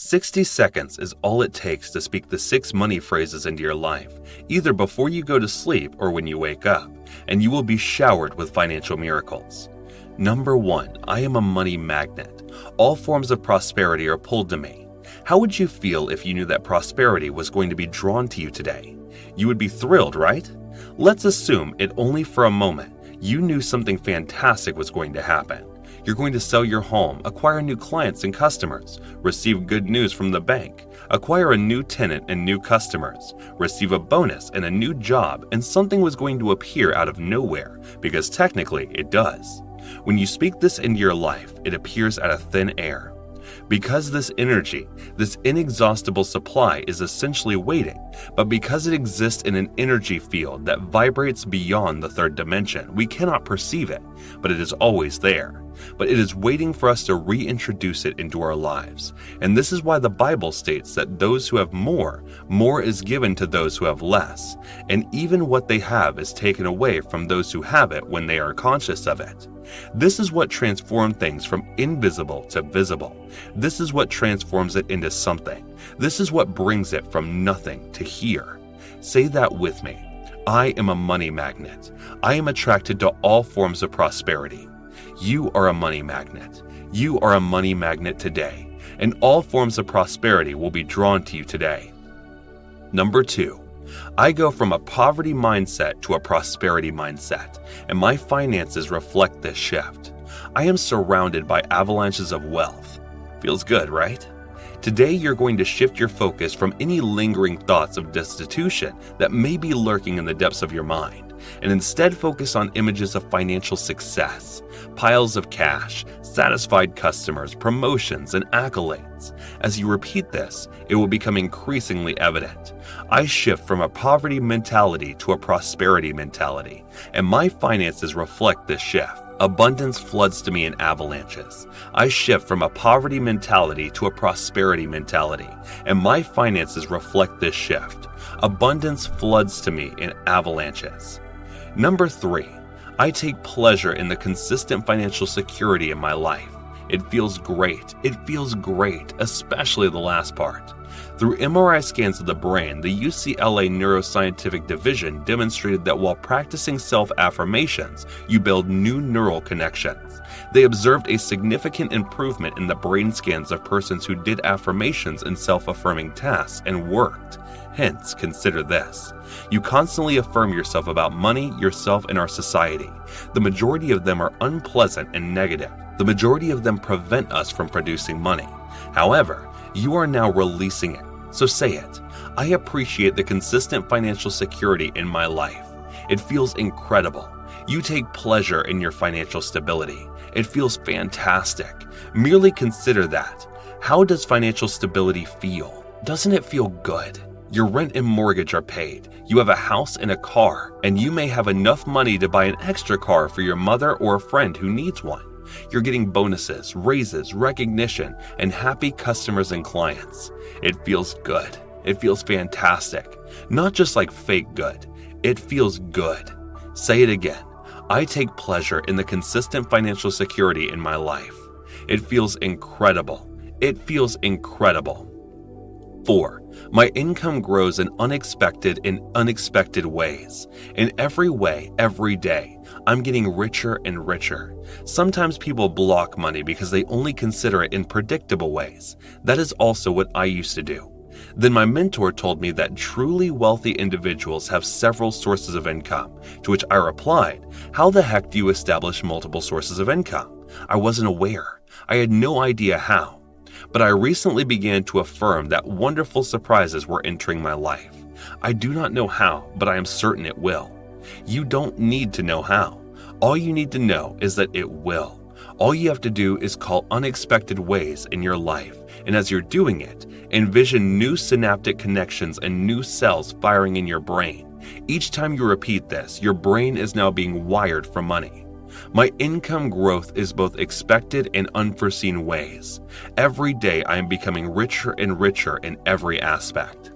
60 seconds is all it takes to speak the 6 money phrases into your life, either before you go to sleep or when you wake up, and you will be showered with financial miracles. Number 1, I am a money magnet. All forms of prosperity are pulled to me. How would you feel if you knew that prosperity was going to be drawn to you today? You would be thrilled, right? Let's assume it only for a moment. You knew something fantastic was going to happen. You're going to sell your home, acquire new clients and customers, receive good news from the bank, acquire a new tenant and new customers, receive a bonus and a new job, and something was going to appear out of nowhere, because technically it does. When you speak this into your life, it appears out of thin air. Because this energy, this inexhaustible supply is essentially waiting, but because it exists in an energy field that vibrates beyond the 3rd dimension, we cannot perceive it, but it is always there. But it is waiting for us to reintroduce it into our lives. And this is why the Bible states that those who have more is given to those who have less, and even what they have is taken away from those who have it when they are conscious of it. This is what transforms things from invisible to visible. This is what transforms it into something. This is what brings it from nothing to here. Say that with me. I am a money magnet. I am attracted to all forms of prosperity. You are a money magnet. You are a money magnet today, and all forms of prosperity will be drawn to you today. Number 2, I go from a poverty mindset to a prosperity mindset, and my finances reflect this shift. I am surrounded by avalanches of wealth. Feels good, right? Today, you're going to shift your focus from any lingering thoughts of destitution that may be lurking in the depths of your mind, and instead focus on images of financial success, piles of cash, satisfied customers, promotions, and accolades. As you repeat this, it will become increasingly evident. I shift from a poverty mentality to a prosperity mentality, and my finances reflect this shift. Abundance floods to me in avalanches. I shift from a poverty mentality to a prosperity mentality, and my finances reflect this shift. Abundance floods to me in avalanches. Number 3, I take pleasure in the consistent financial security in my life. It feels great. It feels great, especially the last part. Through MRI scans of the brain, the UCLA Neuroscientific Division demonstrated that while practicing self-affirmations, you build new neural connections. They observed a significant improvement in the brain scans of persons who did affirmations and self-affirming tasks and worked. Hence, consider this. You constantly affirm yourself about money, yourself, and our society. The majority of them are unpleasant and negative. The majority of them prevent us from producing money. However, you are now releasing it. So say it. I appreciate the consistent financial security in my life. It feels incredible. You take pleasure in your financial stability. It feels fantastic. Merely consider that. How does financial stability feel? Doesn't it feel good? Your rent and mortgage are paid. You have a house and a car, and you may have enough money to buy an extra car for your mother or a friend who needs one. You're getting bonuses, raises, recognition, and happy customers and clients. It feels good. It feels fantastic. Not just like fake good. It feels good. Say it again. I take pleasure in the consistent financial security in my life. It feels incredible. It feels incredible. 4. My income grows in unexpected ways. In every way, every day, I'm getting richer and richer. Sometimes people block money because they only consider it in predictable ways. That is also what I used to do. Then my mentor told me that truly wealthy individuals have several sources of income, to which I replied, how the heck do you establish multiple sources of income? I wasn't aware. I had no idea how. But I recently began to affirm that wonderful surprises were entering my life. I do not know how, but I am certain it will. You don't need to know how. All you need to know is that it will. All you have to do is call unexpected ways in your life, and as you're doing it, envision new synaptic connections and new cells firing in your brain. Each time you repeat this, your brain is now being wired for money. My income growth is both expected and unforeseen ways. Every day I am becoming richer and richer in every aspect.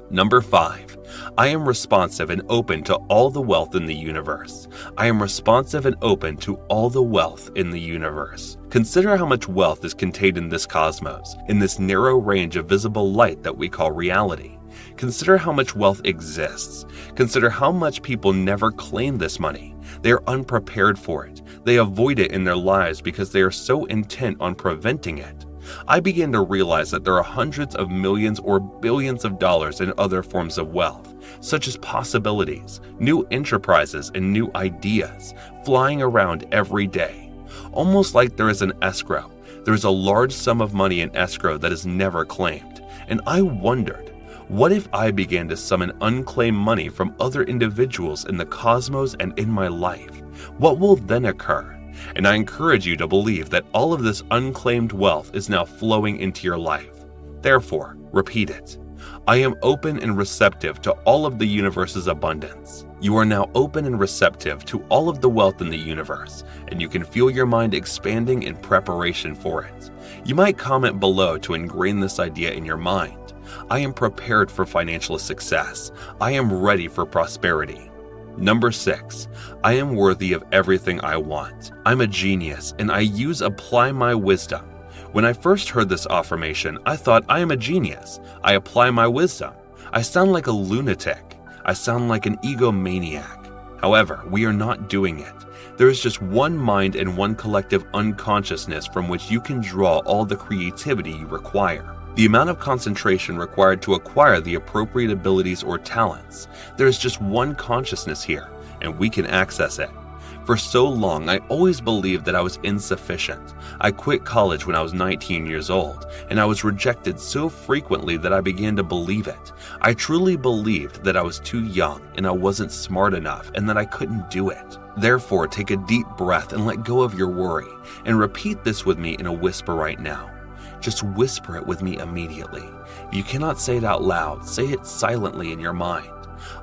Number 5. I am responsive and open to all the wealth in the universe. I am responsive and open to all the wealth in the universe. Consider how much wealth is contained in this cosmos, in this narrow range of visible light that we call reality. Consider how much wealth exists. Consider how much people never claim this money. They are unprepared for it. They avoid it in their lives because they are so intent on preventing it. I began to realize that there are hundreds of millions or billions of dollars in other forms of wealth, such as possibilities, new enterprises, and new ideas, flying around every day. Almost like there is an escrow. There is a large sum of money in escrow that is never claimed. And I wondered, what if I began to summon unclaimed money from other individuals in the cosmos and in my life? What will then occur? And I encourage you to believe that all of this unclaimed wealth is now flowing into your life. Therefore, repeat it. I am open and receptive to all of the universe's abundance. You are now open and receptive to all of the wealth in the universe, and you can feel your mind expanding in preparation for it. You might comment below to ingrain this idea in your mind. I am prepared for financial success. I am ready for prosperity. Number 6. I am worthy of everything I want. I'm a genius, and I apply my wisdom. When I first heard this affirmation, I thought, I am a genius. I apply my wisdom. I sound like a lunatic. I sound like an egomaniac. However, we are not doing it. There is just one mind and one collective unconsciousness from which you can draw all the creativity you require. The amount of concentration required to acquire the appropriate abilities or talents. There is just one consciousness here, and we can access it. For so long, I always believed that I was insufficient. I quit college when I was 19 years old, and I was rejected so frequently that I began to believe it. I truly believed that I was too young, and I wasn't smart enough, and that I couldn't do it. Therefore, take a deep breath and let go of your worry, and repeat this with me in a whisper right now. Just whisper it with me immediately. If you cannot say it out loud, say it silently in your mind.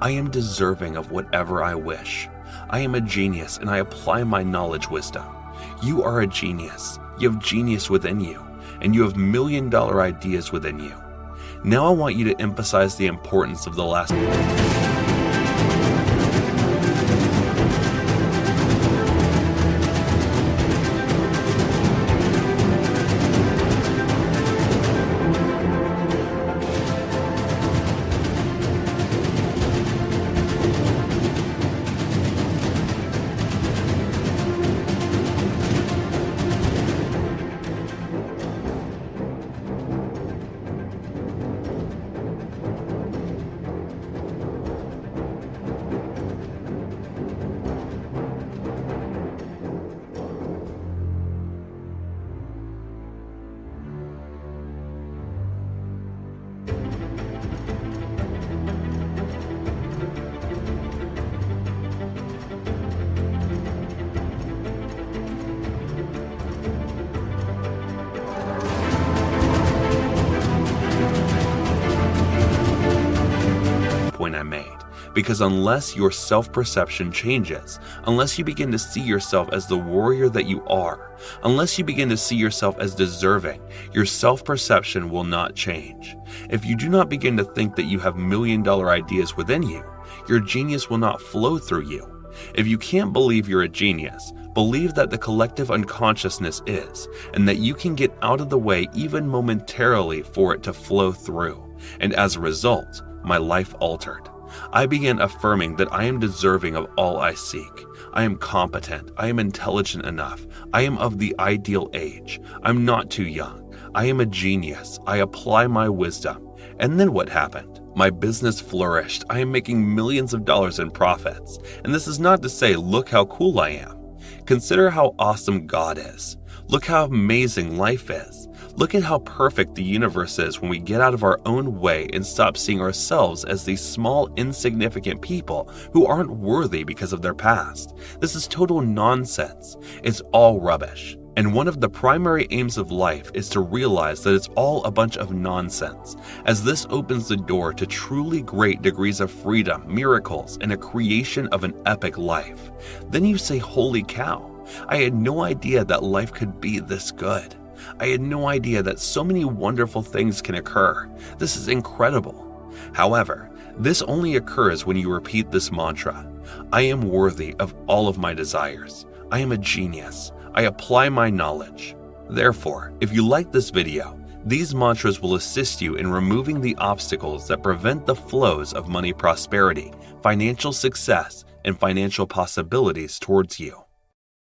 I am deserving of whatever I wish. I am a genius and I apply my knowledge wisdom. You are a genius. You have genius within you, and you have million-dollar ideas within you. Now I want you to emphasize the importance of the last point I made. Because unless your self-perception changes, unless you begin to see yourself as the warrior that you are, unless you begin to see yourself as deserving, your self-perception will not change. If you do not begin to think that you have million-dollar ideas within you, your genius will not flow through you. If you can't believe you're a genius, believe that the collective unconsciousness is, and that you can get out of the way even momentarily for it to flow through. And as a result, my life altered. I began affirming that I am deserving of all I seek. I am competent. I am intelligent enough. I am of the ideal age. I'm not too young. I am a genius. I apply my wisdom. And then what happened? My business flourished. I am making millions of dollars in profits. And this is not to say, look how cool I am. Consider how awesome God is. Look how amazing life is. Look at how perfect the universe is when we get out of our own way and stop seeing ourselves as these small, insignificant people who aren't worthy because of their past. This is total nonsense. It's all rubbish. And one of the primary aims of life is to realize that it's all a bunch of nonsense, as this opens the door to truly great degrees of freedom, miracles, and a creation of an epic life. Then you say, holy cow, I had no idea that life could be this good. I had no idea that so many wonderful things can occur. This is incredible. However, this only occurs when you repeat this mantra: I am worthy of all of my desires. I am a genius. I apply my knowledge. Therefore, if you like this video, these mantras will assist you in removing the obstacles that prevent the flows of money prosperity, financial success, and financial possibilities towards you.